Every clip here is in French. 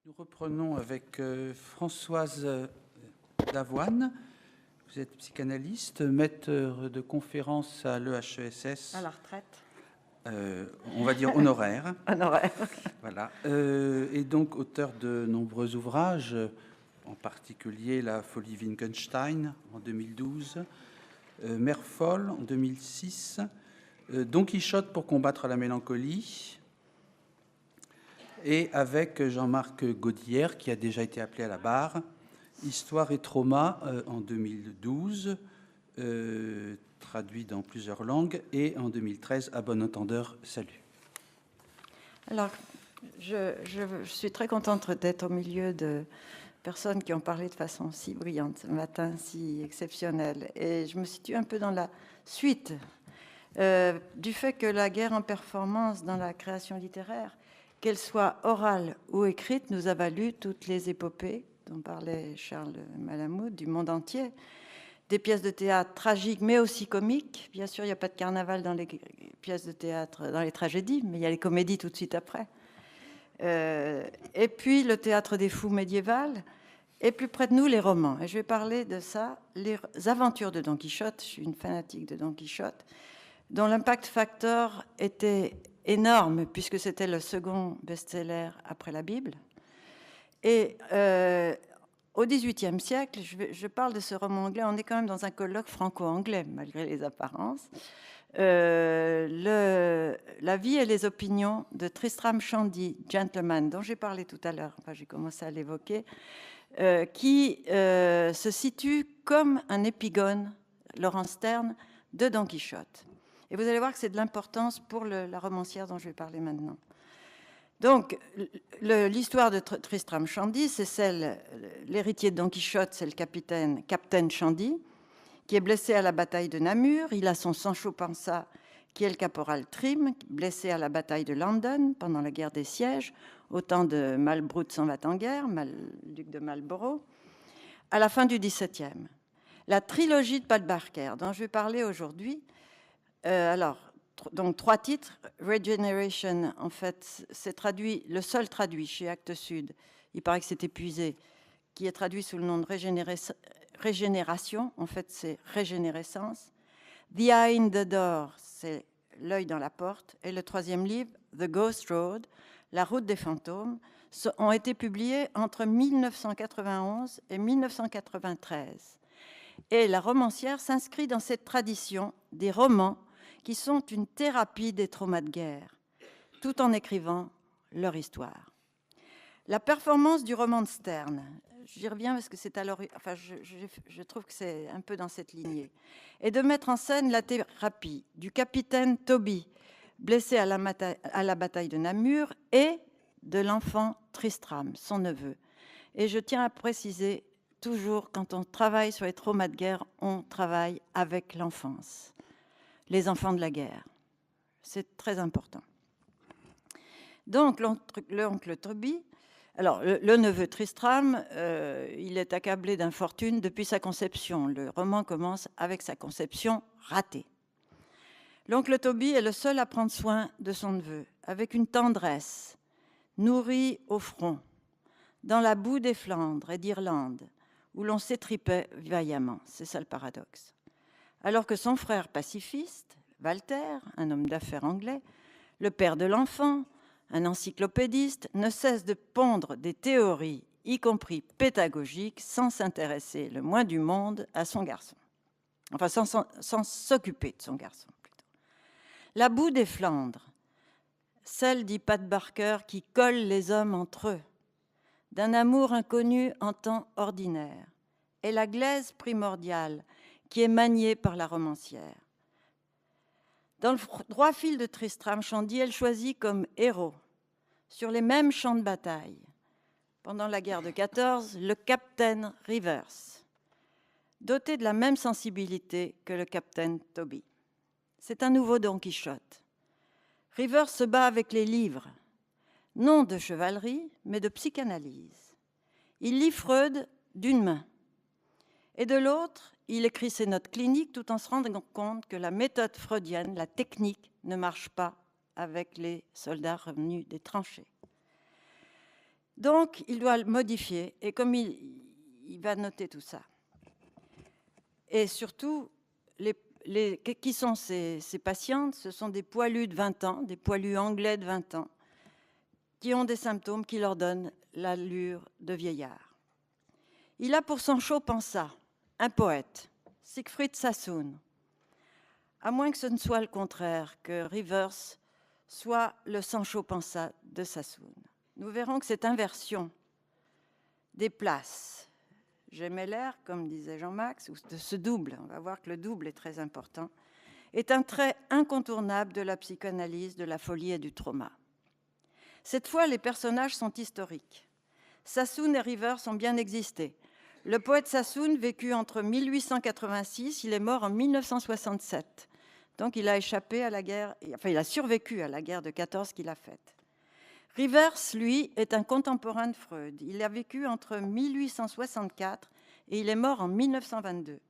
Nous reprenons avec Françoise Davoine. Vous êtes psychanalyste, maître de conférences à l'EHESS. À la retraite. On va dire honoraire. Honoraire. Voilà. Et donc auteur de nombreux ouvrages, en particulier La folie Wittgenstein en 2012, Mère folle en 2006, Don Quichotte pour combattre la mélancolie, et avec Jean-Marc Gaudière, qui a déjà été appelé à la barre, Histoire et trauma en 2012, traduit dans plusieurs langues, et en 2013, À bon entendeur, salut. Alors, je suis très contente d'être au milieu de personnes qui ont parlé de façon si brillante ce matin, si exceptionnelle. Et je me situe un peu dans la suite du fait que la guerre en performance dans la création littéraire, qu'elle soit orale ou écrite, nous a valu toutes les épopées dont parlait Charles Malamud du monde entier, des pièces de théâtre tragiques mais aussi comiques. Bien sûr, il n'y a pas de carnaval dans les pièces de théâtre, dans les tragédies, mais il y a les comédies tout de suite après. Et puis le théâtre des fous médiéval, et plus près de nous, les romans. Et je vais parler de ça, les aventures de Don Quichotte. Je suis une fanatique de Don Quichotte, dont l'impact factor était énorme, puisque c'était le second best-seller après la Bible. Et au XVIIIe siècle, je parle de ce roman anglais, on est quand même dans un colloque franco-anglais, malgré les apparences. La vie et les opinions de Tristram Shandy, gentleman, dont j'ai parlé tout à l'heure, enfin, j'ai commencé à l'évoquer, qui se situe comme un épigone, Laurence Sterne, de Don Quichotte. Et vous allez voir que c'est de l'importance pour la romancière dont je vais parler maintenant. Donc, l'histoire de Tristram Shandy, c'est celle, l'héritier de Don Quichotte, c'est le capitaine Shandy, qui est blessé à la bataille de Namur. Il a son Sancho Panza, qui est le caporal Trim, blessé à la bataille de Landen pendant la guerre des sièges, au temps de Malbrout s'en va en guerre, duc de Marlborough, à la fin du XVIIe. La trilogie de Pat Barker, dont je vais parler aujourd'hui, donc 3 titres. Regeneration, en fait, c'est traduit, le seul traduit chez Actes Sud, il paraît que c'est épuisé, qui est traduit sous le nom de Régénération, en fait c'est Régénérescence. The Eye in the Door, c'est l'œil dans la porte. Et le 3e livre, The Ghost Road, La route des fantômes, ont été publiés entre 1991 et 1993. Et la romancière s'inscrit dans cette tradition des romans qui sont une thérapie des traumas de guerre, tout en écrivant leur histoire. La performance du roman de Sterne, j'y reviens parce que c'est alors, enfin, je trouve que c'est un peu dans cette lignée, est de mettre en scène la thérapie du capitaine Toby, blessé à la bataille de Namur, et de l'enfant Tristram, son neveu. Et je tiens à préciser, toujours, quand on travaille sur les traumas de guerre, on travaille avec l'enfance, les enfants de la guerre. C'est très important. Donc, l'oncle Toby, alors le neveu Tristram, il est accablé d'infortune depuis sa conception. Le roman commence avec sa conception ratée. L'oncle Toby est le seul à prendre soin de son neveu, avec une tendresse, nourrie au front, dans la boue des Flandres et d'Irlande, où l'on s'étripait vaillamment. C'est ça le paradoxe. Alors que son frère pacifiste, Walter, un homme d'affaires anglais, le père de l'enfant, un encyclopédiste, ne cesse de pondre des théories, y compris pédagogiques, sans s'intéresser le moins du monde à son garçon. Enfin, sans s'occuper de son garçon, plutôt. La boue des Flandres, celle, dit Pat Barker, qui colle les hommes entre eux, d'un amour inconnu en temps ordinaire, est la glaise primordiale qui est maniée par la romancière. Dans le droit fil de Tristram Shandy, elle choisit comme héros, sur les mêmes champs de bataille, pendant la guerre de 14, le capitaine Rivers, doté de la même sensibilité que le capitaine Toby. C'est un nouveau Don Quichotte. Rivers se bat avec les livres, non de chevalerie, mais de psychanalyse. Il lit Freud d'une main, et de l'autre, il écrit ses notes cliniques tout en se rendant compte que la méthode freudienne, la technique, ne marche pas avec les soldats revenus des tranchées. Donc, il doit le modifier, et comme il va noter tout ça. Et surtout, qui sont ces patientes? Ce sont des poilus de 20 ans, des poilus anglais de 20 ans, qui ont des symptômes qui leur donnent l'allure de vieillard. Il a pour Sancho Panza un poète, Siegfried Sassoon, à moins que ce ne soit le contraire, que Rivers soit le Sancho Panza de Sassoon. Nous verrons que cette inversion des places gémellaires, comme disait Jean-Max, ou de ce double, on va voir que le double est très important, est un trait incontournable de la psychanalyse de la folie et du trauma. Cette fois, les personnages sont historiques. Sassoon et Rivers ont bien existé. Le poète Sassoon vécut entre 1886, il est mort en 1967. Donc il a échappé à la guerre, enfin il a survécu à la guerre de 14 qu'il a faite. Rivers, lui, est un contemporain de Freud. Il a vécu entre 1864 et il est mort en 1922.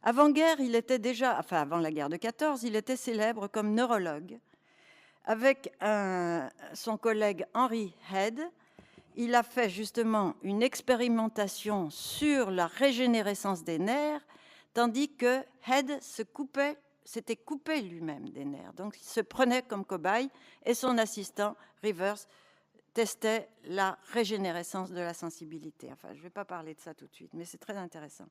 Avant-guerre, il était déjà, enfin avant la guerre de 14, il était célèbre comme neurologue. Avec son collègue Henry Head, il a fait justement une expérimentation sur la régénérescence des nerfs, tandis que Head s'était coupé lui-même des nerfs. Donc, il se prenait comme cobaye et son assistant, Rivers, testait la régénérescence de la sensibilité. Enfin, je ne vais pas parler de ça tout de suite, mais c'est très intéressant.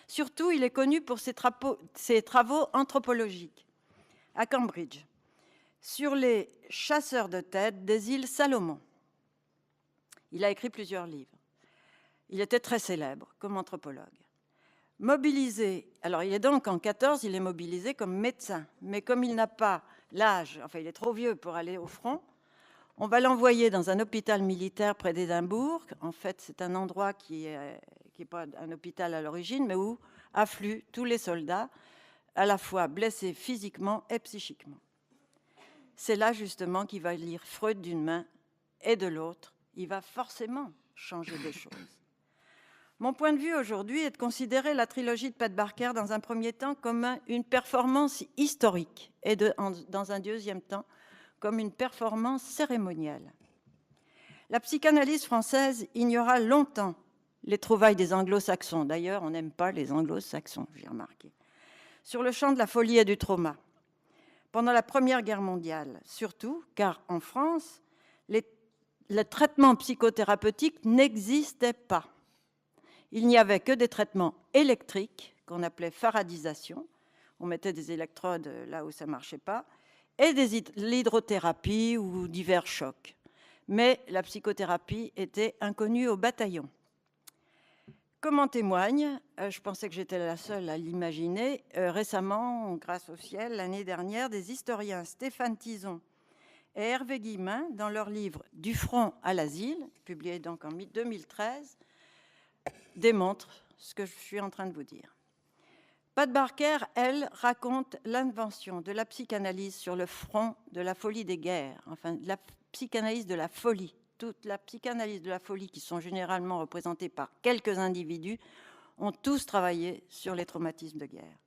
Surtout, il est connu pour ses travaux anthropologiques à Cambridge sur les chasseurs de têtes des îles Salomon. Il a écrit plusieurs livres. Il était très célèbre comme anthropologue. Mobilisé, alors il est donc en 14, il est mobilisé comme médecin, mais comme il n'a pas l'âge, enfin il est trop vieux pour aller au front, on va l'envoyer dans un hôpital militaire près d'Édimbourg. En fait, c'est un endroit qui est pas un hôpital à l'origine, mais où affluent tous les soldats, à la fois blessés physiquement et psychiquement. C'est là justement qu'il va lire Freud d'une main et de l'autre. Il va forcément changer des choses. Mon point de vue aujourd'hui est de considérer la trilogie de Pat Barker dans un premier temps comme une performance historique et dans un deuxième temps comme une performance cérémonielle. La psychanalyse française ignora longtemps les trouvailles des anglo-saxons. D'ailleurs, on n'aime pas les anglo-saxons, j'ai remarqué. Sur le champ de la folie et du trauma. Pendant la Première Guerre mondiale, surtout, car en France, le traitement psychothérapeutique n'existait pas. Il n'y avait que des traitements électriques, qu'on appelait faradisation. On mettait des électrodes là où ça ne marchait pas, et l'hydrothérapie ou divers chocs. Mais la psychothérapie était inconnue au bataillon. Comme en témoigne, je pensais que j'étais la seule à l'imaginer, récemment, grâce au ciel, l'année dernière, des historiens Stéphane Tison et Hervé Guillemin, dans leur livre « Du front à l'asile », publié donc en 2013, démontrent ce que je suis en train de vous dire. Pat Barker, elle, raconte l'invention de la psychanalyse sur le front de la folie des guerres, enfin la psychanalyse de la folie. Toute la psychanalyse de la folie, qui sont généralement représentées par quelques individus, ont tous travaillé sur les traumatismes de guerre.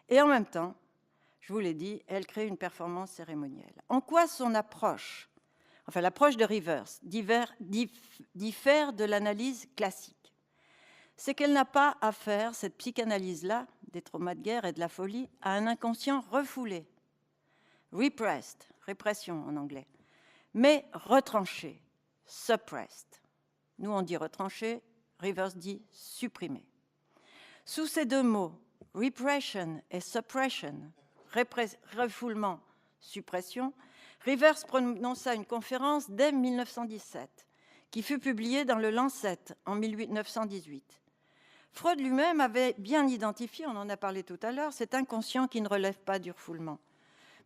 Et en même temps, je vous l'ai dit, elle crée une performance cérémonielle. En quoi son approche, enfin l'approche de Rivers, diffère de l'analyse classique? C'est qu'elle n'a pas à faire, cette psychanalyse-là, des traumas de guerre et de la folie, à un inconscient refoulé, repressed, répression en anglais, mais retranché, suppressed. Nous, on dit retranché, Rivers dit supprimé. Sous ces deux mots, repression et suppression, refoulement, suppression, Rivers prononça une conférence dès 1917, qui fut publiée dans le Lancet en 1918. Freud lui-même avait bien identifié, on en a parlé tout à l'heure, cet inconscient qui ne relève pas du refoulement.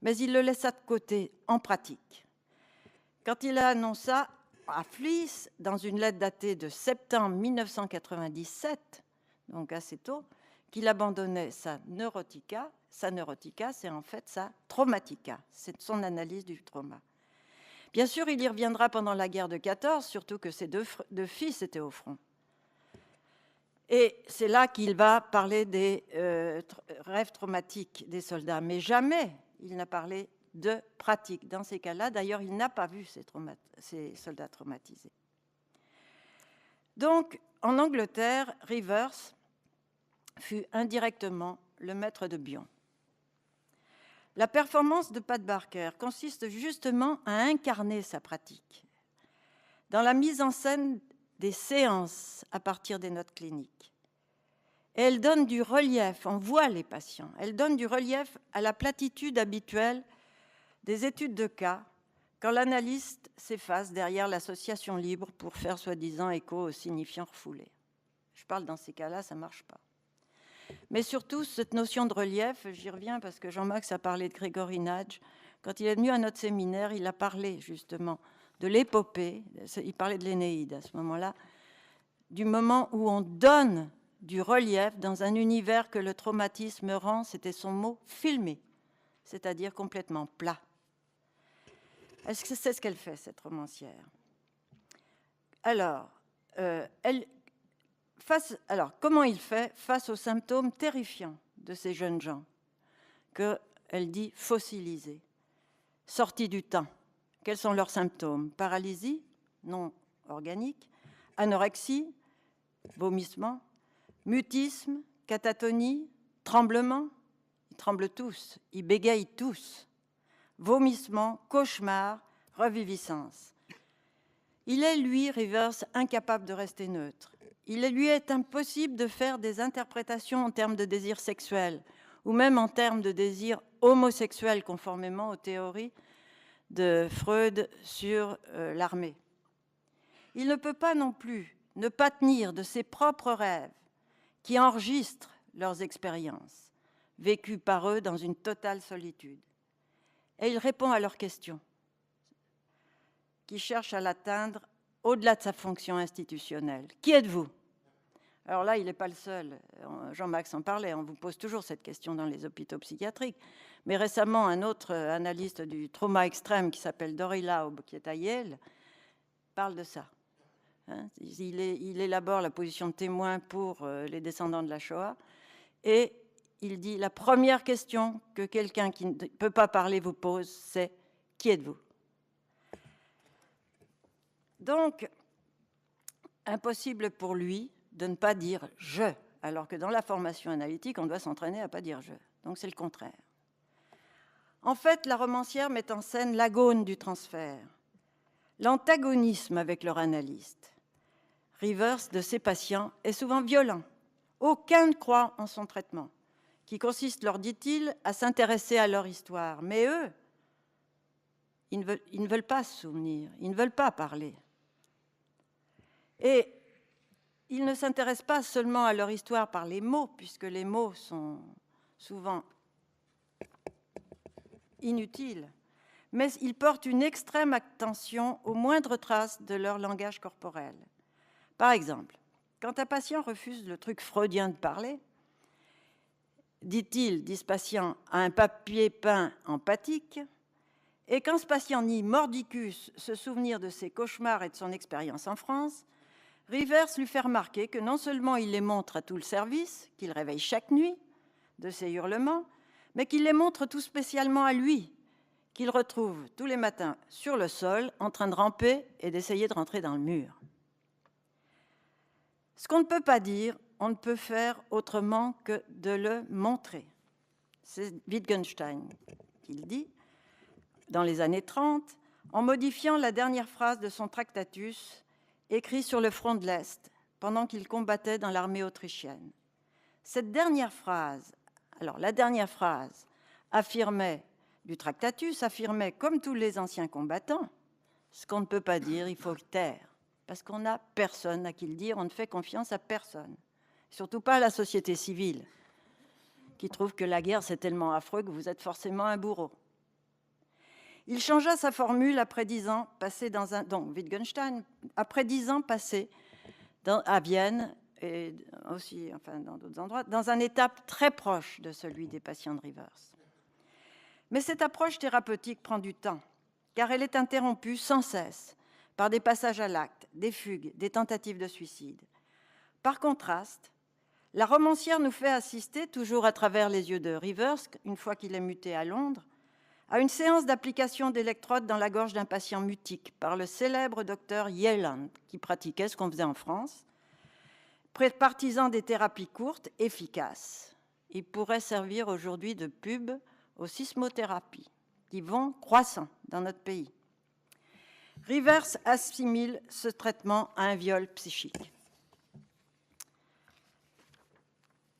Mais il le laissa de côté en pratique. Quand il a annoncé à Fliess, dans une lettre datée de septembre 1997, donc assez tôt, qu'il abandonnait sa neurotica, c'est en fait sa traumatica, c'est son analyse du trauma. Bien sûr, il y reviendra pendant la guerre de 14, surtout que ses deux fils étaient au front. Et c'est là qu'il va parler des rêves traumatiques des soldats. Mais jamais il n'a parlé de pratique. Dans ces cas-là, d'ailleurs, il n'a pas vu ces soldats traumatisés. Donc, en Angleterre, Rivers fut indirectement le maître de Bion. La performance de Pat Barker consiste justement à incarner sa pratique dans la mise en scène des séances à partir des notes cliniques. Et elle donne du relief, on voit les patients, elle donne du relief à la platitude habituelle des études de cas quand l'analyste s'efface derrière l'association libre pour faire soi-disant écho aux signifiants refoulés. Je parle dans ces cas-là, ça ne marche pas. Mais surtout, cette notion de relief, j'y reviens parce que Jean-Max a parlé de Gregory Nudge. Quand il est venu à notre séminaire, il a parlé justement de l'épopée, il parlait de l'Énéide à ce moment-là, du moment où on donne du relief dans un univers que le traumatisme rend, c'était son mot, filmé, c'est-à-dire complètement plat. Est-ce que c'est ce qu'elle fait, cette romancière? Alors, comment il fait face aux symptômes terrifiants de ces jeunes gens qu'elle dit fossilisés, sortis du temps? Quels sont leurs symptômes? Paralysie non organique, anorexie, vomissement, mutisme, catatonie, tremblement. Ils tremblent tous, ils bégayent tous. Vomissement, cauchemar, reviviscence. Il est, lui, Rivers, incapable de rester neutre. Il lui est impossible de faire des interprétations en termes de désir sexuel ou même en termes de désir homosexuel, conformément aux théories de Freud sur l'armée. Il ne peut pas non plus ne pas tenir de ses propres rêves qui enregistrent leurs expériences, vécues par eux dans une totale solitude. Et il répond à leurs questions, qui cherchent à l'atteindre au-delà de sa fonction institutionnelle. Qui êtes-vous? Alors là, il n'est pas le seul. Jean-Max en parlait. On vous pose toujours cette question dans les hôpitaux psychiatriques. Mais récemment, un autre analyste du trauma extrême qui s'appelle Dory Laub, qui est à Yale, parle de ça. Il élabore la position de témoin pour les descendants de la Shoah. Et il dit, la première question que quelqu'un qui ne peut pas parler vous pose, c'est « Qui êtes-vous » Donc, impossible pour lui de ne pas dire « je », alors que dans la formation analytique, on doit s'entraîner à ne pas dire « je ». Donc, c'est le contraire. En fait, la romancière met en scène l'agone du transfert, l'antagonisme avec leur analyste. Rivers, de ses patients, est souvent violent. Aucun ne croit en son traitement, qui consiste, leur dit-il, à s'intéresser à leur histoire. Mais eux, ils ne veulent pas se souvenir, ils ne veulent pas parler. Et ils ne s'intéressent pas seulement à leur histoire par les mots, puisque les mots sont souvent inutiles, mais ils portent une extrême attention aux moindres traces de leur langage corporel. Par exemple, quand un patient refuse le truc freudien de parler, dit-il, dit ce patient, à un papier peint empathique, et quand ce patient nie mordicus se souvenir de ses cauchemars et de son expérience en France, Rivers lui fait remarquer que non seulement il les montre à tout le service, qu'il réveille chaque nuit de ses hurlements, mais qu'il les montre tout spécialement à lui, qu'il retrouve tous les matins sur le sol, en train de ramper et d'essayer de rentrer dans le mur. Ce qu'on ne peut pas dire, on ne peut faire autrement que de le montrer. C'est Wittgenstein qui le dit, dans les années 30, en modifiant la dernière phrase de son Tractatus, écrit sur le front de l'Est, pendant qu'il combattait dans l'armée autrichienne. Cette dernière phrase, alors la dernière phrase du Tractatus affirmait, comme tous les anciens combattants, ce qu'on ne peut pas dire, il faut taire, parce qu'on n'a personne à qui le dire, on ne fait confiance à personne, surtout pas à la société civile, qui trouve que la guerre c'est tellement affreux que vous êtes forcément un bourreau. Il changea sa formule après 10 ans passés dans un... Donc, Wittgenstein, après 10 ans passés à Vienne, et aussi enfin, dans d'autres endroits, dans une étape très proche de celui des patients de Rivers. Mais cette approche thérapeutique prend du temps, car elle est interrompue sans cesse par des passages à l'acte, des fugues, des tentatives de suicide. Par contraste, la romancière nous fait assister, toujours à travers les yeux de Rivers, une fois qu'il est muté à Londres, à une séance d'application d'électrodes dans la gorge d'un patient mutique par le célèbre docteur Yelland, qui pratiquait ce qu'on faisait en France, partisan des thérapies courtes, efficaces. Il pourrait servir aujourd'hui de pub aux sismothérapies qui vont croissant dans notre pays. Rivers assimile ce traitement à un viol psychique.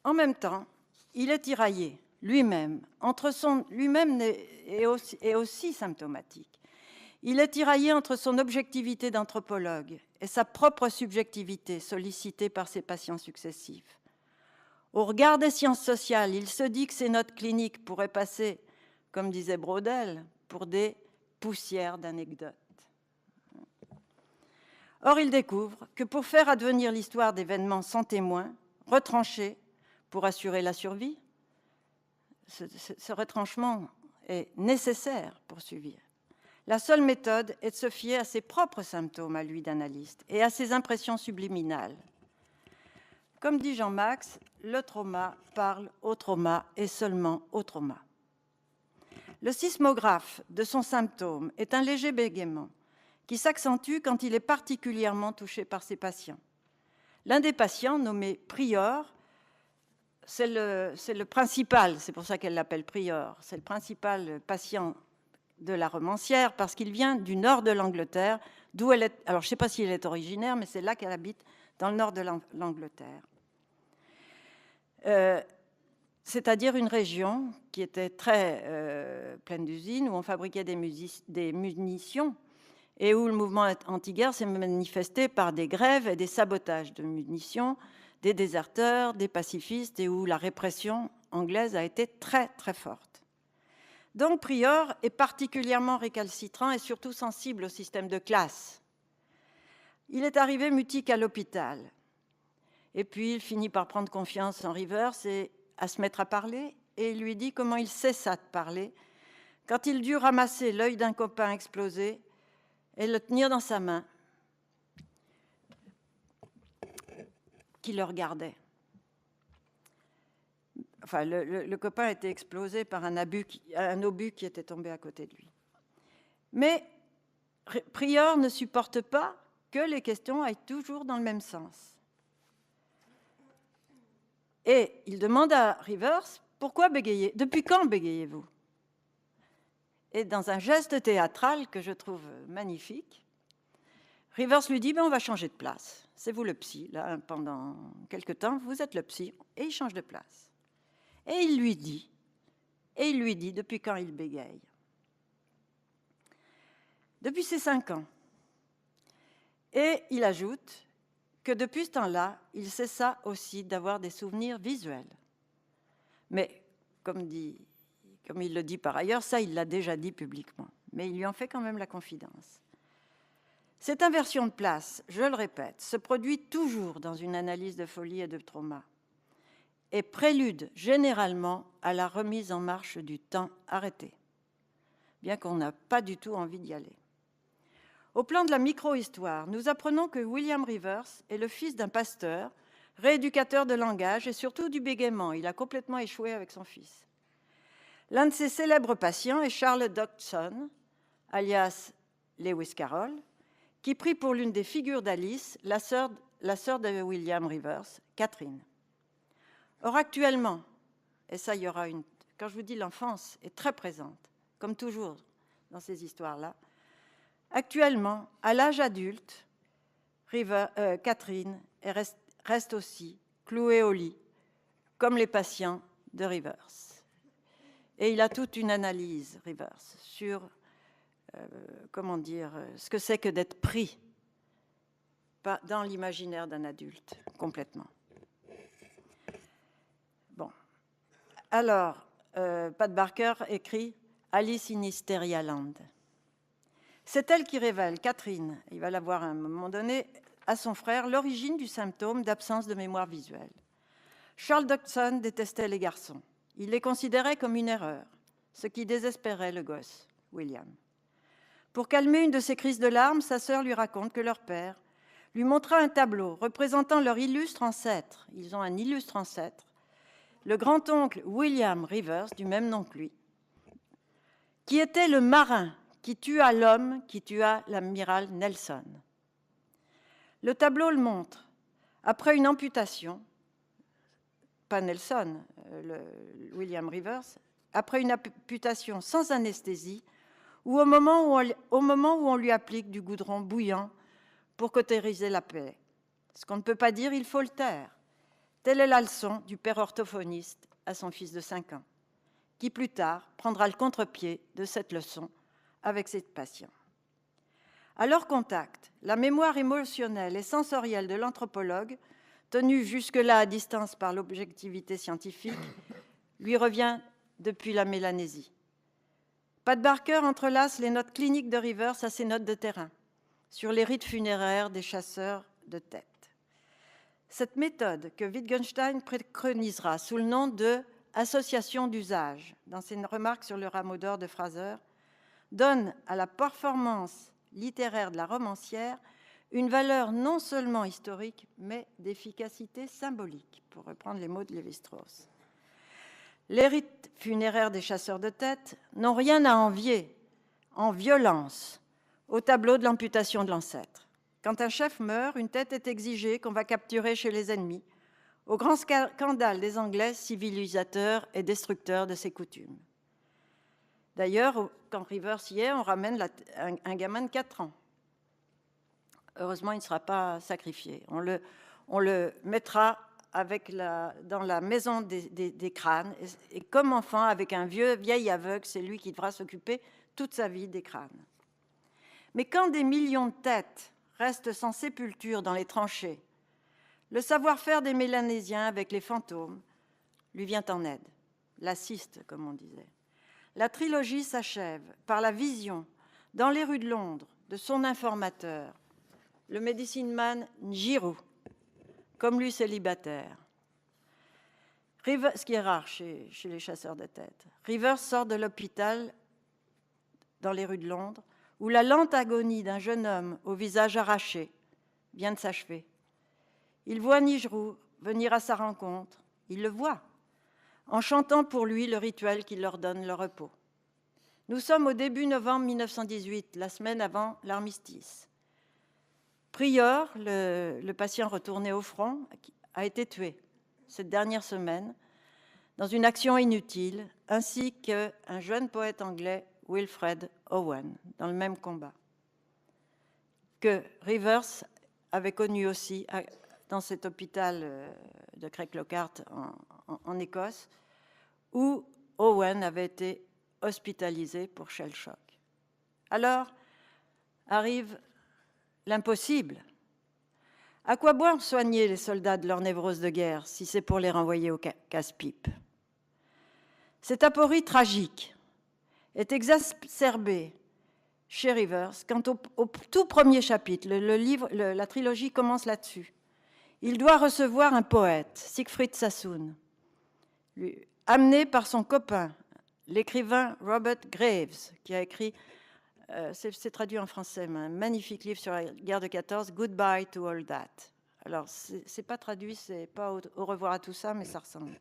En même temps, il est tiraillé lui-même, lui-même est aussi symptomatique. Il est tiraillé entre son objectivité d'anthropologue et sa propre subjectivité sollicitée par ses patients successifs. Au regard des sciences sociales, il se dit que ses notes cliniques pourraient passer, comme disait Braudel, pour des poussières d'anecdotes. Or, il découvre que pour faire advenir l'histoire d'événements sans témoins, retranchés pour assurer la survie, ce retranchement est nécessaire pour survivre. La seule méthode est de se fier à ses propres symptômes, à lui d'analyste, et à ses impressions subliminales. Comme dit Jean-Max, le trauma parle au trauma et seulement au trauma. Le sismographe de son symptôme est un léger bégaiement qui s'accentue quand il est particulièrement touché par ses patients. L'un des patients, nommé Prior, c'est le principal, c'est pour ça qu'elle l'appelle Prior, c'est le principal patient de la romancière parce qu'il vient du nord de l'Angleterre, d'où elle est. Alors, je ne sais pas si elle est originaire, mais c'est là qu'elle habite, dans le nord de l'Angleterre. C'est-à-dire une région qui était très pleine d'usines, où on fabriquait des munitions et où le mouvement anti-guerre s'est manifesté par des grèves et des sabotages de munitions, des déserteurs, des pacifistes, et où la répression anglaise a été très, très forte. Donc, Prior est particulièrement récalcitrant et surtout sensible au système de classe. Il est arrivé mutique à l'hôpital. Et puis, il finit par prendre confiance en Rivers et à se mettre à parler. Et il lui dit comment il cessa de parler quand il dut ramasser l'œil d'un copain explosé et le tenir dans sa main, qui le regardait. Enfin, le copain a été explosé par un obus qui était tombé à côté de lui. Mais Prior ne supporte pas que les questions aillent toujours dans le même sens. Et il demande à Rivers, pourquoi bégayez? Depuis quand bégayez-vous? Et dans un geste théâtral que je trouve magnifique, Rivers lui dit, on va changer de place. C'est vous le psy, là, pendant quelque temps, vous êtes le psy, et il change de place. Et il lui dit depuis quand il bégaye. Depuis ses 5 ans. Et il ajoute que depuis ce temps-là, il cessa aussi d'avoir des souvenirs visuels. Mais, comme il le dit par ailleurs, ça, il l'a déjà dit publiquement. Mais il lui en fait quand même la confidence. Cette inversion de place, je le répète, se produit toujours dans une analyse de folie et de trauma et prélude généralement à la remise en marche du temps arrêté, bien qu'on n'a pas du tout envie d'y aller. Au plan de la micro-histoire, nous apprenons que William Rivers est le fils d'un pasteur, rééducateur de langage et surtout du bégaiement. Il a complètement échoué avec son fils. L'un de ses célèbres patients est Charles Dodgson, alias Lewis Carroll, qui prit pour l'une des figures d'Alice la sœur de William Rivers, Catherine. Or, actuellement, et ça, il y aura une... Quand je vous dis l'enfance est très présente, comme toujours dans ces histoires-là, actuellement, à l'âge adulte, Catherine reste aussi clouée au lit, comme les patients de Rivers. Et il a toute une analyse, Rivers, sur ce que c'est que d'être pris dans l'imaginaire d'un adulte, complètement. Bon. Alors, Pat Barker écrit « Alice in Hysterialand ». C'est elle qui révèle, Catherine, il va la voir à un moment donné, à son frère, l'origine du symptôme d'absence de mémoire visuelle. Charles Dodgson détestait les garçons. Il les considérait comme une erreur, ce qui désespérait le gosse, William. Pour calmer une de ses crises de larmes, sa sœur lui raconte que leur père lui montra un tableau représentant leur illustre ancêtre. Ils ont un illustre ancêtre, le grand-oncle William Rivers, du même nom que lui, qui était le marin qui tua l'homme qui tua l'amiral Nelson. Le tableau le montre, Après une amputation, pas Nelson, William Rivers, après une amputation sans anesthésie, ou au moment où on lui applique du goudron bouillant pour cautériser la plaie. Ce qu'on ne peut pas dire, il faut le taire. Telle est la leçon du père orthophoniste à son fils de 5 ans, qui plus tard prendra le contre-pied de cette leçon avec ses patients. À leur contact, la mémoire émotionnelle et sensorielle de l'anthropologue, tenue jusque-là à distance par l'objectivité scientifique, lui revient depuis la Mélanésie. Pat Barker entrelace les notes cliniques de Rivers à ses notes de terrain sur les rites funéraires des chasseurs de tête. Cette méthode que Wittgenstein préconisera sous le nom de « association d'usage » dans ses remarques sur le rameau d'or de Fraser, donne à la performance littéraire de la romancière une valeur non seulement historique, mais d'efficacité symbolique, pour reprendre les mots de Lévi-Strauss. Les rites funéraires des chasseurs de tête n'ont rien à envier en violence au tableau de l'amputation de l'ancêtre. Quand un chef meurt, une tête est exigée qu'on va capturer chez les ennemis, au grand scandale des Anglais civilisateurs et destructeurs de ses coutumes. D'ailleurs, quand Rivers y est, on ramène un gamin de 4 ans. Heureusement, il ne sera pas sacrifié. On le mettra dans la maison des crânes, et comme enfant, avec un vieil aveugle, c'est lui qui devra s'occuper toute sa vie des crânes. Mais quand des millions de têtes restent sans sépulture dans les tranchées, le savoir-faire des Mélanésiens avec les fantômes lui vient en aide, l'assiste, comme on disait. La trilogie s'achève par la vision, dans les rues de Londres, de son informateur, le medicine man Njiru, comme lui célibataire. Ce qui est rare chez les chasseurs de tête. Rivers sort de l'hôpital dans les rues de Londres, où la lente agonie d'un jeune homme au visage arraché vient de s'achever. Il voit Njiru venir à sa rencontre. Il le voit, en chantant pour lui le rituel qui leur donne le repos. Nous sommes au début novembre 1918, la semaine avant l'armistice. Prior, le patient retourné au front, a été tué cette dernière semaine dans une action inutile, ainsi qu'un jeune poète anglais, Wilfred Owen, dans le même combat, que Rivers avait connu aussi dans cet hôpital de Craig-Lockhart en Écosse, où Owen avait été hospitalisé pour shell shock. Alors arrive l'impossible. À quoi bon soigner les soldats de leur névrose de guerre si c'est pour les renvoyer au casse-pipe? Cette aporie tragique est exacerbée chez Rivers quand au tout premier chapitre, la trilogie commence là-dessus. Il doit recevoir un poète, Siegfried Sassoon, amené par son copain, l'écrivain Robert Graves, qui a écrit, c'est traduit en français, un magnifique livre sur la guerre de 14, Goodbye to All That. Alors, c'est pas traduit, c'est pas au revoir à tout ça, mais ça ressemble.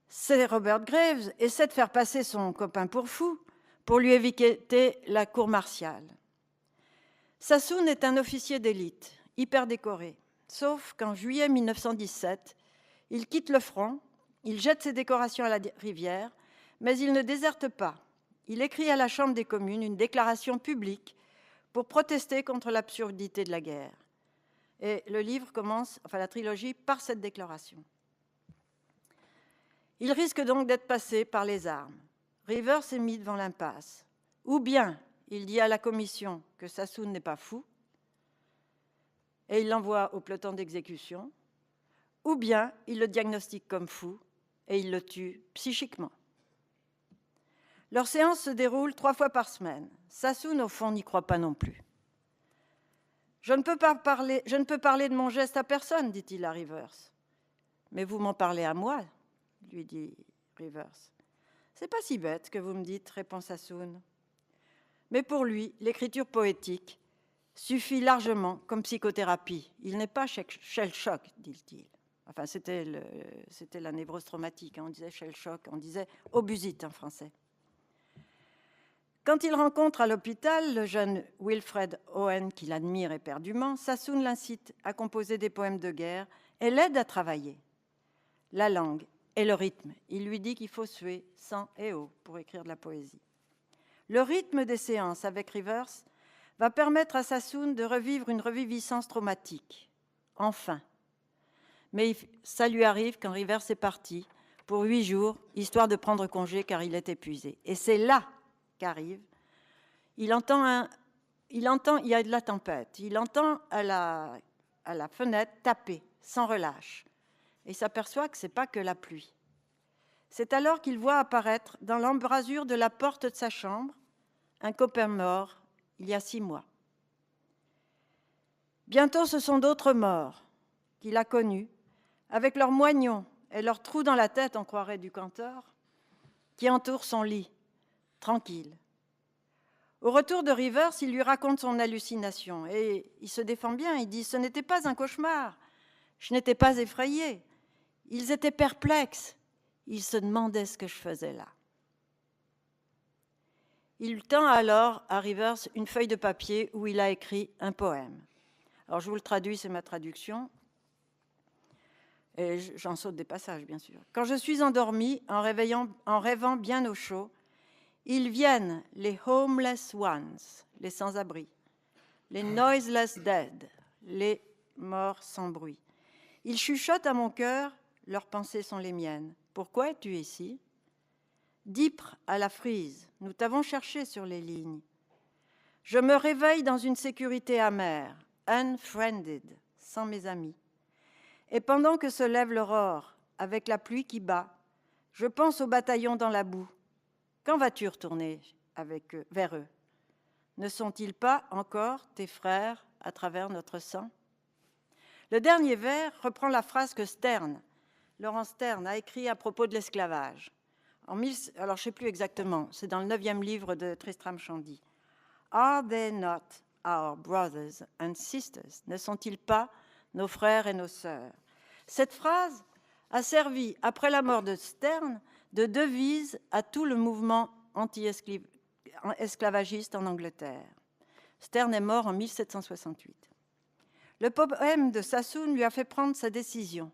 C'est Robert Graves essaie de faire passer son copain pour fou, pour lui éviter la cour martiale. Sassoon est un officier d'élite, hyper décoré, sauf qu'en juillet 1917, il quitte le front, il jette ses décorations à la rivière, mais il ne déserte pas. Il écrit à la Chambre des communes une déclaration publique pour protester contre l'absurdité de la guerre. Et le livre commence, enfin la trilogie, par cette déclaration. Il risque donc d'être passé par les armes. Rivers est mis devant l'impasse. Ou bien il dit à la commission que Sassoon n'est pas fou, et il l'envoie au peloton d'exécution, ou bien il le diagnostique comme fou, et il le tue psychiquement. Leur séance se déroule 3 fois par semaine. Sassoon, au fond, n'y croit pas non plus. Je ne peux parler de mon geste à personne, dit-il à Rivers. Mais vous m'en parlez à moi, lui dit Rivers. C'est pas si bête que vous me dites, répond Sassoon. Mais pour lui, l'écriture poétique suffit largement comme psychothérapie. Il n'est pas shell shock, dit-il. Enfin, c'était la névrose traumatique. On disait shell shock, on disait obusite en français. Quand il rencontre à l'hôpital le jeune Wilfred Owen, qu'il admire éperdument, Sassoon l'incite à composer des poèmes de guerre et l'aide à travailler la langue et le rythme. Il lui dit qu'il faut suer sang et eau pour écrire de la poésie. Le rythme des séances avec Rivers va permettre à Sassoon de revivre une reviviscence traumatique. Enfin. Mais ça lui arrive quand Rivers est parti pour 8 jours, histoire de prendre congé car il est épuisé. Et c'est là qu'arrive. Il y a de la tempête. Il entend à la fenêtre taper sans relâche. Et il s'aperçoit que ce n'est pas que la pluie. C'est alors qu'il voit apparaître dans l'embrasure de la porte de sa chambre un copain mort il y a 6 mois. Bientôt, ce sont d'autres morts qu'il a connus, avec leurs moignons et leurs trous dans la tête, on croirait du canteur, qui entourent son lit, tranquille. Au retour de Rivers, il lui raconte son hallucination et il se défend bien. Il dit « Ce n'était pas un cauchemar, je n'étais pas effrayé. Ils étaient perplexes, ils se demandaient ce que je faisais là. » Il tend alors à Rivers une feuille de papier où il a écrit un poème. Alors je vous le traduis, c'est ma traduction. Et j'en saute des passages, bien sûr. « Quand je suis endormi, en rêvant bien au chaud, ils viennent, les homeless ones, les sans-abri, les noiseless dead, les morts sans bruit. Ils chuchotent à mon cœur, leurs pensées sont les miennes. Pourquoi es-tu ici? D'Ypres à la Frise, nous t'avons cherché sur les lignes. Je me réveille dans une sécurité amère, unfriended, sans mes amis. Et pendant que se lève l'aurore, avec la pluie qui bat, je pense au bataillon dans la boue. Quand vas-tu retourner vers eux? Ne sont-ils pas encore tes frères à travers notre sang? » Le dernier vers reprend la phrase que Laurence Sterne, a écrite à propos de l'esclavage. Alors, je ne sais plus exactement, c'est dans le 9e livre de Tristram Shandy. « Are they not our brothers and sisters? Ne sont-ils pas nos frères et nos sœurs? » Cette phrase a servi, après la mort de Sterne, de devise à tout le mouvement anti-esclavagiste en Angleterre. Sterne est mort en 1768. Le poème de Sassoon lui a fait prendre sa décision.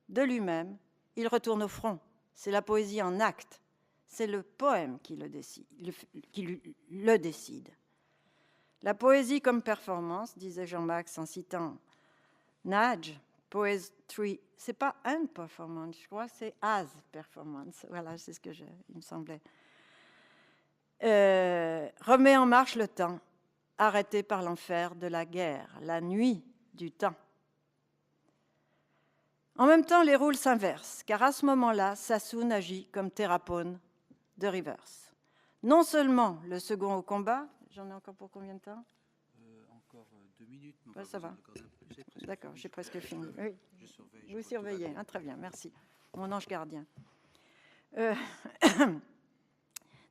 De lui-même, il retourne au front. C'est la poésie en acte. C'est le poème qui le décide. La poésie comme performance, disait Jean-Max en citant Nage, Poetry, c'est pas un performance, je crois, c'est as performance. Voilà, c'est ce que il me semblait. Remet en marche le temps, arrêté par l'enfer de la guerre, la nuit du temps. En même temps, les rôles s'inversent, car à ce moment-là, Sassoon agit comme thérapone de Rivers. Non seulement le second au combat, j'en ai encore pour combien de temps? Encore 2 minutes. Ouais, ça va. D'accord, j'ai presque fini. Oui. Vous surveillez. Ah, très bien, merci. Mon ange gardien.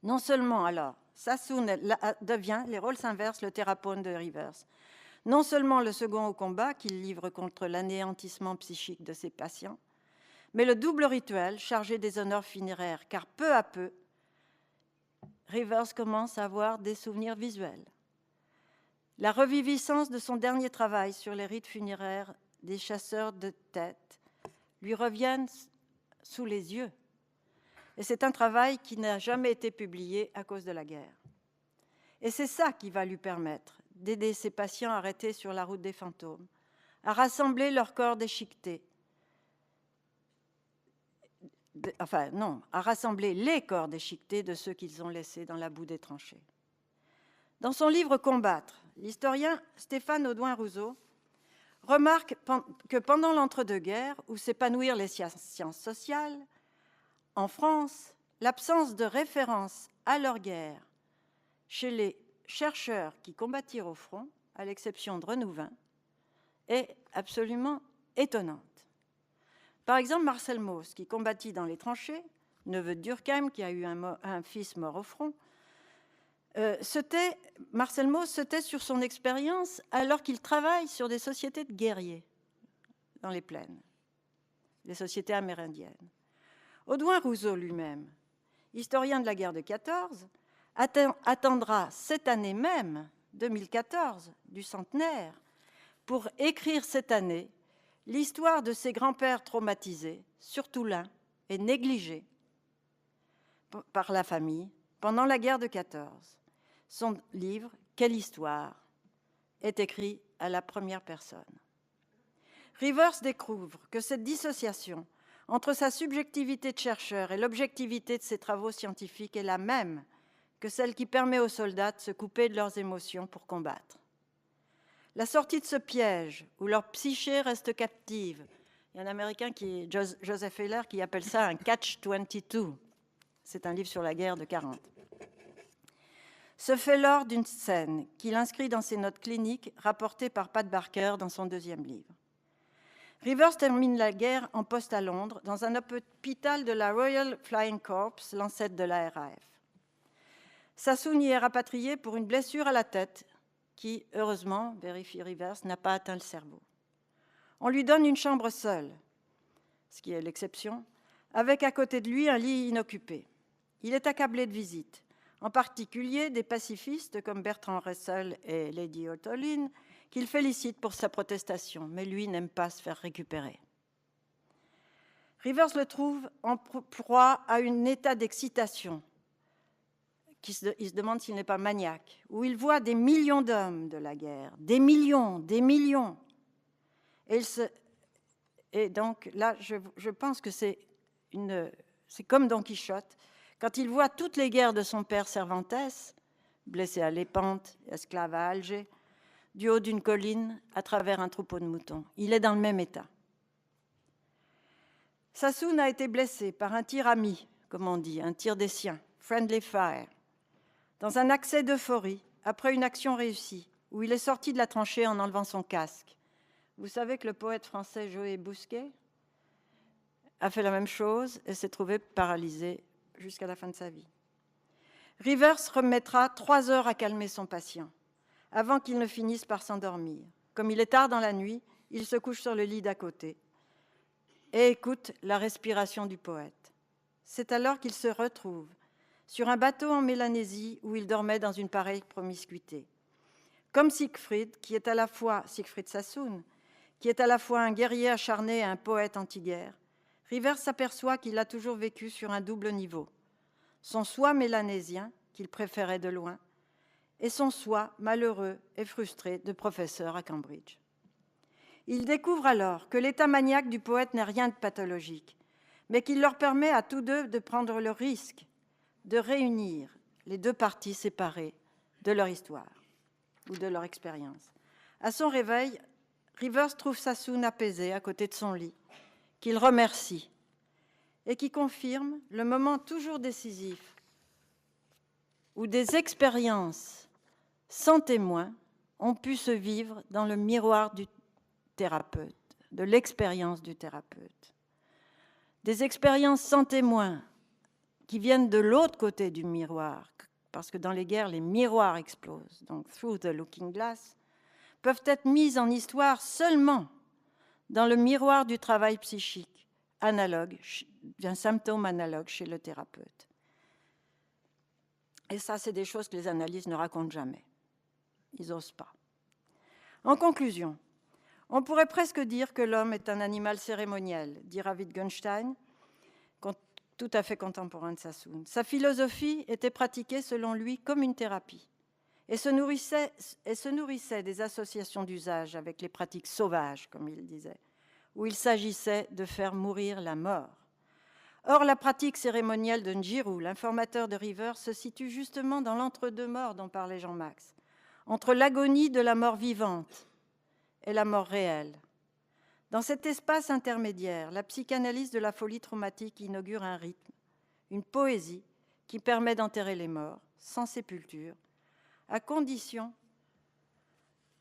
Non seulement, alors, Sassoon devient, les rôles s'inversent, le thérapeute de Rivers. Non seulement le second au combat qu'il livre contre l'anéantissement psychique de ses patients, mais le double rituel chargé des honneurs funéraires, car peu à peu, Rivers commence à avoir des souvenirs visuels. La reviviscence de son dernier travail sur les rites funéraires des chasseurs de têtes lui reviennent sous les yeux. Et c'est un travail qui n'a jamais été publié à cause de la guerre. Et c'est ça qui va lui permettre d'aider ses patients arrêtés sur la route des fantômes à rassembler leurs corps déchiquetés. À rassembler les corps déchiquetés de ceux qu'ils ont laissés dans la boue des tranchées. Dans son livre « Combattre », l'historien Stéphane Audouin-Rousseau remarque que pendant l'entre-deux-guerres, où s'épanouirent les sciences sociales, en France, l'absence de référence à leur guerre chez les chercheurs qui combattirent au front, à l'exception de Renouvin, est absolument étonnante. Par exemple, Marcel Mauss, qui combattit dans les tranchées, neveu de Durkheim, qui a eu un fils mort au front, Marcel Mauss se tait sur son expérience alors qu'il travaille sur des sociétés de guerriers dans les plaines, les sociétés amérindiennes. Audouin-Rousseau lui-même, historien de la guerre de 14, attendra cette année même, 2014, du centenaire, pour écrire cette année l'histoire de ses grands-pères traumatisés, surtout l'un, et négligé par la famille pendant la guerre de 14. Son livre, Quelle histoire, est écrit à la première personne. Rivers découvre que cette dissociation entre sa subjectivité de chercheur et l'objectivité de ses travaux scientifiques est la même que celle qui permet aux soldats de se couper de leurs émotions pour combattre. La sortie de ce piège où leur psyché reste captive, il y a un Américain, Joseph Heller, qui appelle ça un catch-22. C'est un livre sur la guerre de 40. Se fait lors d'une scène qu'il inscrit dans ses notes cliniques rapportées par Pat Barker dans son deuxième livre. Rivers termine la guerre en poste à Londres, dans un hôpital de la Royal Flying Corps, l'ancêtre de la RAF. Sassoon y est rapatrié pour une blessure à la tête qui, heureusement, vérifie Rivers, n'a pas atteint le cerveau. On lui donne une chambre seule, ce qui est l'exception, avec à côté de lui un lit inoccupé. Il est accablé de visites, en particulier des pacifistes comme Bertrand Russell et Lady Otolin, qu'il félicite pour sa protestation, mais lui n'aime pas se faire récupérer. Rivers le trouve en proie à un état d'excitation, il se demande s'il n'est pas maniaque, où il voit des millions d'hommes de la guerre, des millions. Et donc là, je pense que c'est comme Don Quichotte, quand il voit toutes les guerres de son père Cervantes, blessé à Lépante, esclave à Alger, du haut d'une colline, à travers un troupeau de moutons. Il est dans le même état. Sassoon a été blessé par un tir ami, comme on dit, un tir des siens, friendly fire, dans un accès d'euphorie, après une action réussie, où il est sorti de la tranchée en enlevant son casque. Vous savez que le poète français Joël Bousquet a fait la même chose et s'est trouvé paralysé jusqu'à la fin de sa vie. Rivers remettra 3 heures à calmer son patient, avant qu'il ne finisse par s'endormir. Comme il est tard dans la nuit, il se couche sur le lit d'à côté et écoute la respiration du poète. C'est alors qu'il se retrouve sur un bateau en Mélanésie où il dormait dans une pareille promiscuité. Comme Siegfried Sassoon, qui est à la fois un guerrier acharné et un poète anti-guerre, Rivers s'aperçoit qu'il a toujours vécu sur un double niveau. Son soi mélanésien, qu'il préférait de loin, et son soi malheureux et frustré de professeur à Cambridge. Il découvre alors que l'état maniaque du poète n'est rien de pathologique, mais qu'il leur permet à tous deux de prendre le risque de réunir les deux parties séparées de leur histoire ou de leur expérience. À son réveil, Rivers trouve Sassoon apaisé à côté de son lit, qu'il remercie et qui confirme le moment toujours décisif où des expériences sans témoin ont pu se vivre dans le miroir du thérapeute, de l'expérience du thérapeute. Des expériences sans témoin qui viennent de l'autre côté du miroir, parce que dans les guerres, les miroirs explosent, donc through the looking glass, peuvent être mises en histoire seulement dans le miroir du travail psychique, analogue, d'un symptôme analogue chez le thérapeute. Et ça, c'est des choses que les analyses ne racontent jamais. Ils n'osent pas. En conclusion, on pourrait presque dire que l'homme est un animal cérémoniel, dit Wittgenstein, tout à fait contemporain de Sassoon. Sa philosophie était pratiquée selon lui comme une thérapie et se nourrissait des associations d'usage avec les pratiques sauvages, comme il disait, où il s'agissait de faire mourir la mort. Or, la pratique cérémonielle de Njirou, l'informateur de Rivers, se situe justement dans l'entre-deux-morts dont parlait Jean-Max, entre l'agonie de la mort vivante et la mort réelle. Dans cet espace intermédiaire, la psychanalyse de la folie traumatique inaugure un rythme, une poésie qui permet d'enterrer les morts sans sépulture, à condition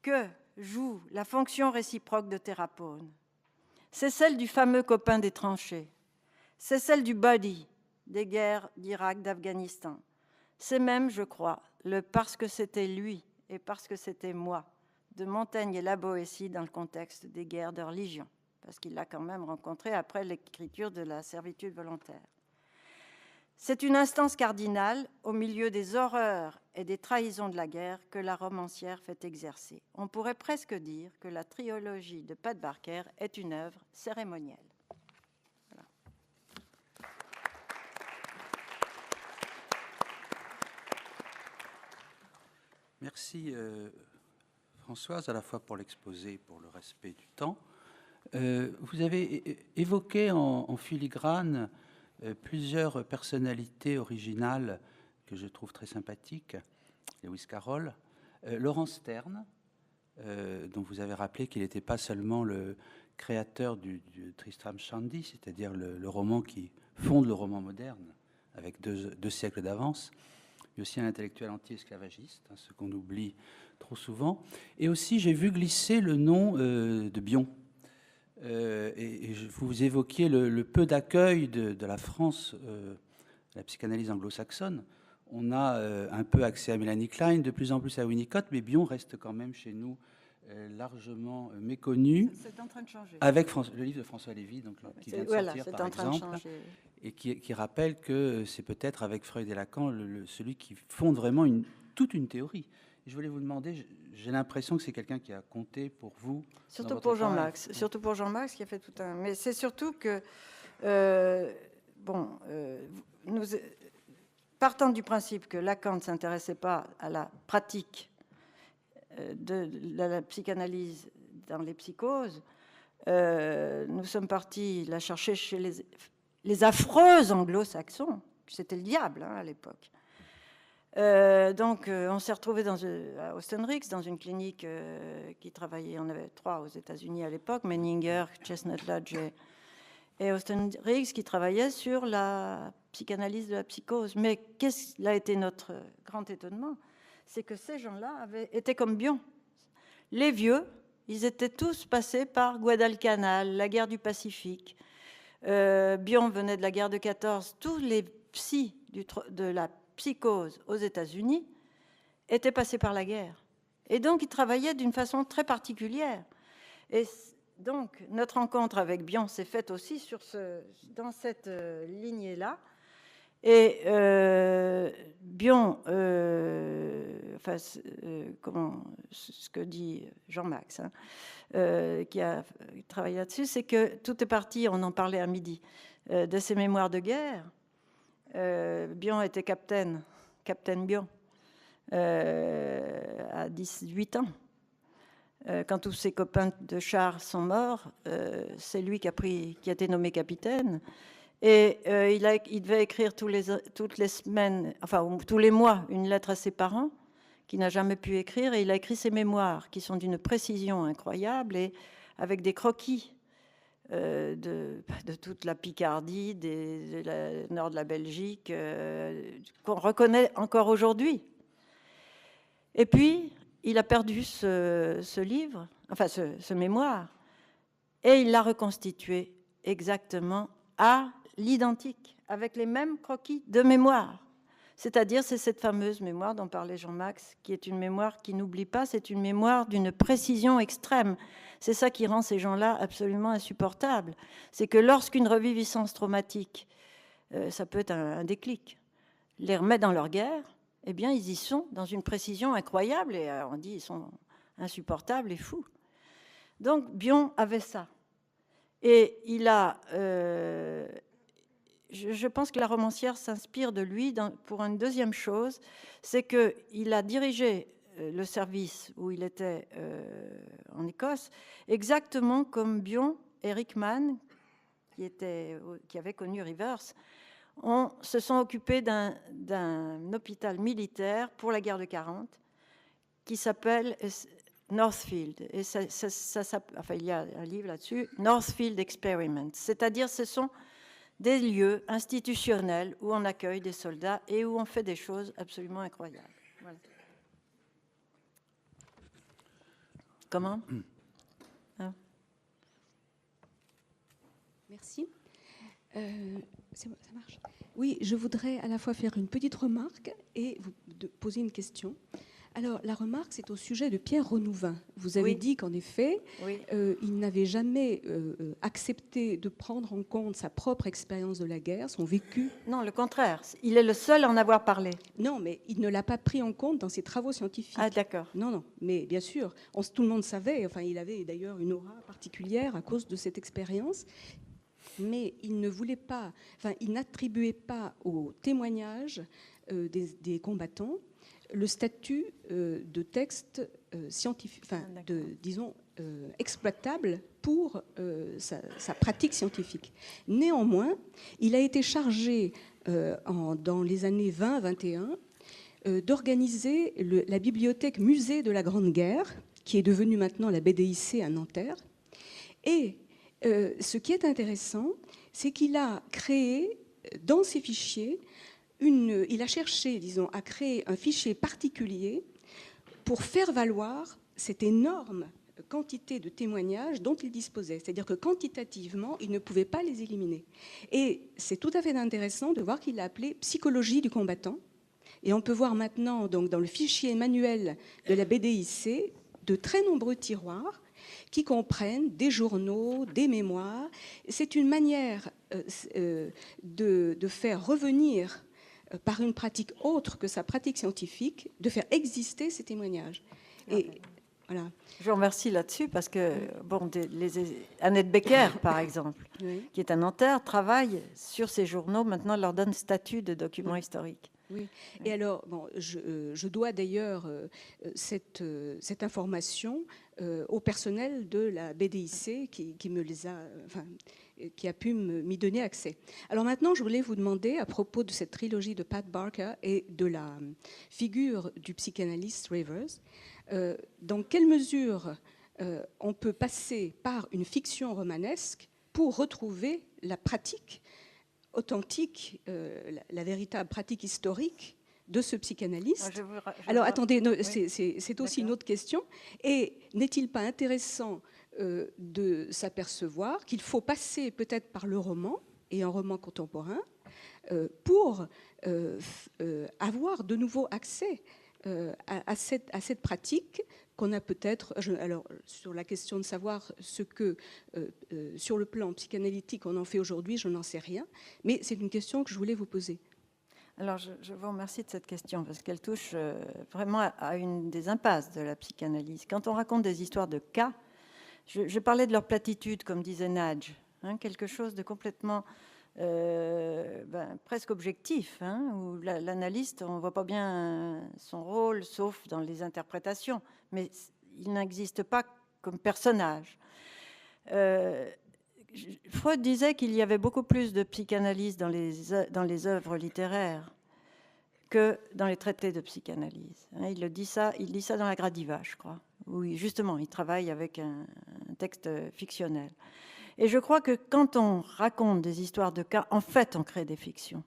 que joue la fonction réciproque de thérapeute. C'est celle du fameux copain des tranchées, c'est celle du buddy des guerres d'Irak, d'Afghanistan. C'est même, je crois, le parce que c'était lui et parce que c'était moi de Montaigne et la Boétie dans le contexte des guerres de religion, parce qu'il l'a quand même rencontré après l'écriture de la servitude volontaire. C'est une instance cardinale au milieu des horreurs et des trahisons de la guerre que la romancière fait exercer. On pourrait presque dire que la trilogie de Pat Barker est une œuvre cérémonielle. Voilà. Merci Françoise, à la fois pour l'exposé et pour le respect du temps. Vous avez évoqué en filigrane plusieurs personnalités originales que je trouve très sympathiques. Lewis Carroll, Laurence Sterne, dont vous avez rappelé qu'il n'était pas seulement le créateur du Tristram Shandy, c'est-à-dire le roman qui fonde le roman moderne avec deux siècles d'avance, mais aussi un intellectuel anti-esclavagiste, hein, ce qu'on oublie trop souvent. Et aussi, j'ai vu glisser le nom de Bion. Et vous évoquiez le peu d'accueil de la France, la psychanalyse anglo-saxonne. On a un peu accès à Mélanie Klein, de plus en plus à Winnicott, mais Bion reste quand même chez nous largement méconnu. C'est en train de changer. Avec le livre de François Lévy, donc, qui vient de sortir, c'est par en train exemple, de changer. Et qui rappelle que c'est peut-être avec Freud et Lacan celui qui fonde vraiment toute une théorie. Et je voulais vous demander, j'ai l'impression que c'est quelqu'un qui a compté pour vous. Surtout pour Jean-Max. Surtout pour Jean-Max qui a fait tout un. Mais c'est surtout que nous partant du principe que Lacan ne s'intéressait pas à la pratique de la psychanalyse dans les psychoses, nous sommes partis la chercher chez les affreux anglo-saxons. C'était le diable à l'époque. Donc, on s'est retrouvé à Austin Riggs, dans une clinique qui travaillait, on avait 3 aux États-Unis à l'époque, Menninger, Chestnut Lodge et Austin Riggs, qui travaillaient sur la psychanalyse de la psychose. Mais qu'est-ce qui a été notre grand étonnement? C'est que ces gens-là étaient comme Bion. Les vieux, ils étaient tous passés par Guadalcanal, la guerre du Pacifique. Bion venait de la guerre de 14. Tous les psys de la psychose aux États-Unis étaient passés par la guerre. Et donc, ils travaillaient d'une façon très particulière. Et donc, notre rencontre avec Bion s'est faite aussi dans cette lignée-là. Et Bion, ce que dit Jean-Max, hein, qui a travaillé là-dessus, c'est que tout est parti, on en parlait à midi, de ses mémoires de guerre. Bion était capitaine Bion, à 18 ans. Quand tous ses copains de char sont morts, c'est lui qui a été nommé capitaine. Et il devait écrire toutes les semaines, enfin tous les mois, une lettre à ses parents, qu'il n'a jamais pu écrire. Et il a écrit ses mémoires, qui sont d'une précision incroyable, et avec des croquis de toute la Picardie, du nord de la Belgique, qu'on reconnaît encore aujourd'hui. Et puis, il a perdu ce livre, enfin ce mémoire, et il l'a reconstitué exactement à l'identique, avec les mêmes croquis de mémoire. C'est-à-dire, c'est cette fameuse mémoire dont parlait Jean-Max, qui est une mémoire qui n'oublie pas, c'est une mémoire d'une précision extrême. C'est ça qui rend ces gens-là absolument insupportables. C'est que lorsqu'une reviviscence traumatique, ça peut être un déclic, les remet dans leur guerre, eh bien, ils y sont dans une précision incroyable, et on dit ils sont insupportables et fous. Donc, Bion avait ça. Et il a... je pense que la romancière s'inspire de lui pour une deuxième chose, c'est qu'il a dirigé le service où il était en Écosse, exactement comme Bion et Rickman, qui avait connu Rivers, se sont occupés d'un hôpital militaire pour la guerre de 40 qui s'appelle Northfield. Et enfin, il y a un livre là-dessus, Northfield Experiments. C'est-à-dire, ce sont des lieux institutionnels où on accueille des soldats et où on fait des choses absolument incroyables. Voilà. Comment ? Hein ? Merci. Ça marche ? Oui, je voudrais à la fois faire une petite remarque et vous poser une question. Alors, la remarque, c'est au sujet de Pierre Renouvin. Vous avez Oui. dit qu'en effet, Oui. il n'avait jamais accepté de prendre en compte sa propre expérience de la guerre, son vécu. Non, le contraire. Il est le seul à en avoir parlé. Non, mais il ne l'a pas pris en compte dans ses travaux scientifiques. Ah, d'accord. Non, non, mais bien sûr, tout le monde savait, enfin, il avait d'ailleurs une aura particulière à cause de cette expérience, mais il ne voulait pas, enfin, il n'attribuait pas aux témoignages des combattants le statut de texte scientifique, enfin, disons, exploitable pour sa pratique scientifique. Néanmoins, il a été chargé dans les années 20-21 d'organiser la bibliothèque musée de la Grande Guerre, qui est devenue maintenant la BDIC à Nanterre. Et ce qui est intéressant, c'est qu'il a créé dans ses fichiers, il a cherché, disons, à créer un fichier particulier pour faire valoir cette énorme quantité de témoignages dont il disposait. C'est-à-dire que quantitativement, il ne pouvait pas les éliminer. Et c'est tout à fait intéressant de voir qu'il l'a appelé psychologie du combattant. Et on peut voir maintenant, donc, dans le fichier manuel de la BDIC, de très nombreux tiroirs qui comprennent des journaux, des mémoires. C'est une manière de faire revenir, par une pratique autre que sa pratique scientifique, de faire exister ces témoignages. Et voilà. Je vous remercie là-dessus parce que, bon, Annette Becker, par exemple, Oui. qui est à Nanterre, travaille sur ces journaux. Maintenant, elle leur donne statut de document historique. Oui. Et alors, bon, je dois d'ailleurs cette information au personnel de la BDIC qui me les a, enfin, qui a pu m'y donner accès. Alors maintenant, je voulais vous demander, à propos de cette trilogie de Pat Barker et de la figure du psychanalyste Rivers, dans quelle mesure on peut passer par une fiction romanesque pour retrouver la pratique authentique, la véritable pratique historique de ce psychanalyste. Alors attendez, c'est aussi une autre question. Et n'est-il pas intéressant de s'apercevoir qu'il faut passer peut-être par le roman, et un roman contemporain, pour avoir de nouveau accès à cette pratique qu'on a peut-être, alors sur la question de savoir ce que, sur le plan psychanalytique, on en fait aujourd'hui, je n'en sais rien, mais c'est une question que je voulais vous poser. Alors, je vous remercie de cette question, parce qu'elle touche vraiment à une des impasses de la psychanalyse. Quand on raconte des histoires de cas, je parlais de leur platitude, comme disait Nadge, hein, quelque chose de complètement presque objectif, hein, où l'analyste, on ne voit pas bien son rôle, sauf dans les interprétations, mais il n'existe pas comme personnage. Freud disait qu'il y avait beaucoup plus de psychanalyse dans les œuvres littéraires que dans les traités de psychanalyse. Il dit ça dans la Gradiva, je crois, où justement il travaille avec un texte fictionnel. Et je crois que quand on raconte des histoires de cas, en fait, on crée des fictions.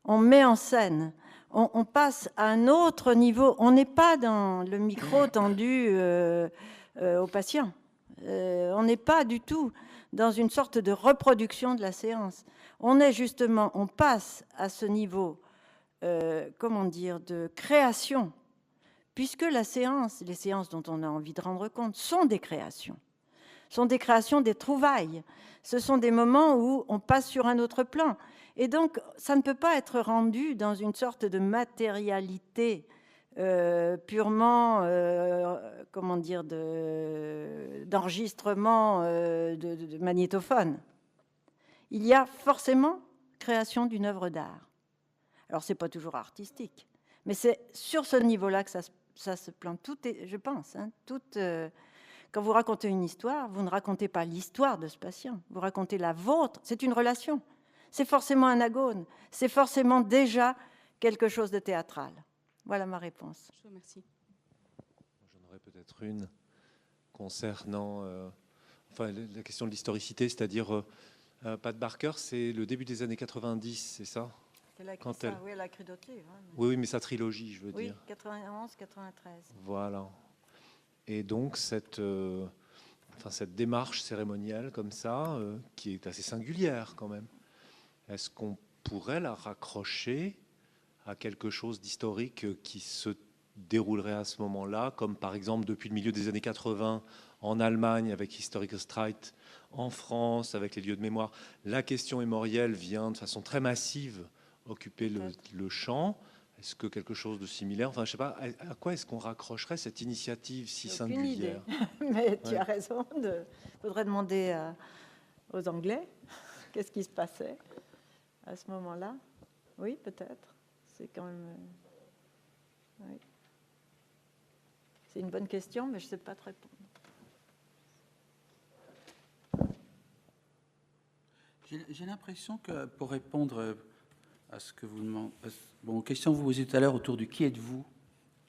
On met en scène, on passe à un autre niveau. On n'est pas dans le micro tendu au patient. On n'est pas du tout dans une sorte de reproduction de la séance. On passe à ce niveau, comment dire, de création, puisque les séances dont on a envie de rendre compte, sont des créations des trouvailles. Ce sont des moments où on passe sur un autre plan. Et donc, ça ne peut pas être rendu dans une sorte de matérialité purement, comment dire, d'enregistrement de magnétophone. Il y a forcément création d'une œuvre d'art. Alors, ce n'est pas toujours artistique, mais c'est sur ce niveau-là que ça se plante. Tout est, je pense, hein, quand vous racontez une histoire, vous ne racontez pas l'histoire de ce patient, vous racontez la vôtre. C'est une relation. C'est forcément un agone. C'est forcément déjà quelque chose de théâtral. Voilà ma réponse. Je vous remercie. J'en aurais peut-être une concernant la question de l'historicité, c'est-à-dire Pat Barker, c'est le début des années 90, c'est ça? Elle a écrit ça, oui, elle a écrit d'autres livres. Hein, mais... Oui, mais sa trilogie, je veux dire. Oui, 91, 93. Voilà. Et donc, cette démarche cérémonielle comme ça, qui est assez singulière quand même, est-ce qu'on pourrait la raccrocher à quelque chose d'historique qui se déroulerait à ce moment-là, comme par exemple depuis le milieu des années 80 en Allemagne avec Historical Streit, en France avec les lieux de mémoire. La question mémorielle vient de façon très massive occuper le champ. Est-ce que quelque chose de similaire, enfin je sais pas, à quoi est-ce qu'on raccrocherait cette initiative si singulière? Mais tu as raison, il faudrait demander aux Anglais qu'est-ce qui se passait à ce moment-là. Oui, peut-être. C'est quand même... oui. C'est une bonne question, mais je ne sais pas te répondre. J'ai l'impression que pour répondre à ce que vous demandez, bon, aux questions que vous posiez tout à l'heure autour du qui êtes-vous,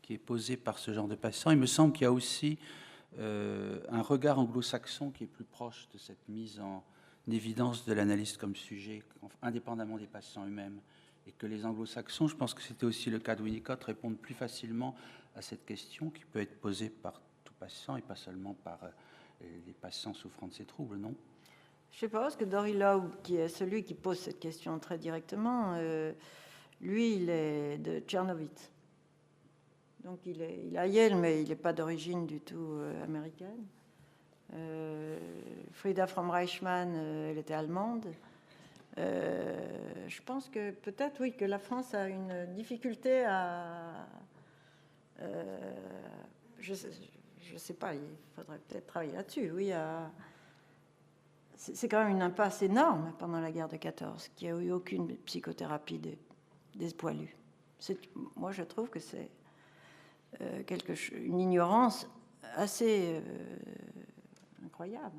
qui est posé par ce genre de patient, il me semble qu'il y a aussi un regard anglo-saxon qui est plus proche de cette mise en évidence de l'analyste comme sujet, indépendamment des patients eux-mêmes. Et que les anglo-saxons, je pense que c'était aussi le cas de Winnicott, répondent plus facilement à cette question qui peut être posée par tout patient et pas seulement par les patients souffrant de ces troubles, non? Je ne sais pas, parce que Dory Lowe, qui est celui qui pose cette question très directement, lui, il est de Tchernovitz. Donc il est à Yale, mais il n'est pas d'origine du tout américaine. Frieda Fromm-Reichmann, elle était allemande. Je pense que peut-être, oui, que la France a une difficulté à... je ne sais pas, il faudrait peut-être travailler là-dessus, oui. C'est quand même une impasse énorme pendant la guerre de 14, qu'il n'y a eu aucune psychothérapie des poilus. Moi, je trouve que c'est une ignorance assez incroyable.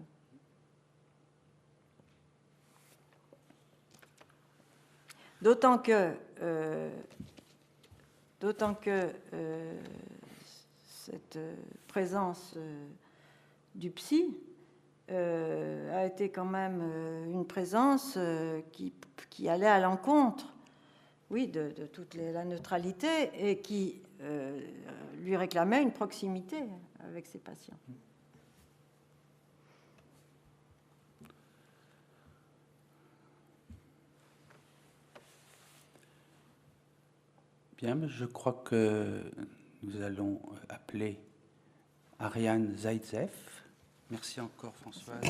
D'autant que cette présence du psy a été quand même une présence qui allait à l'encontre, oui, de toute la neutralité et qui lui réclamait une proximité avec ses patients. Bien, je crois que nous allons appeler Ariane Zaitsev. Merci encore, Françoise.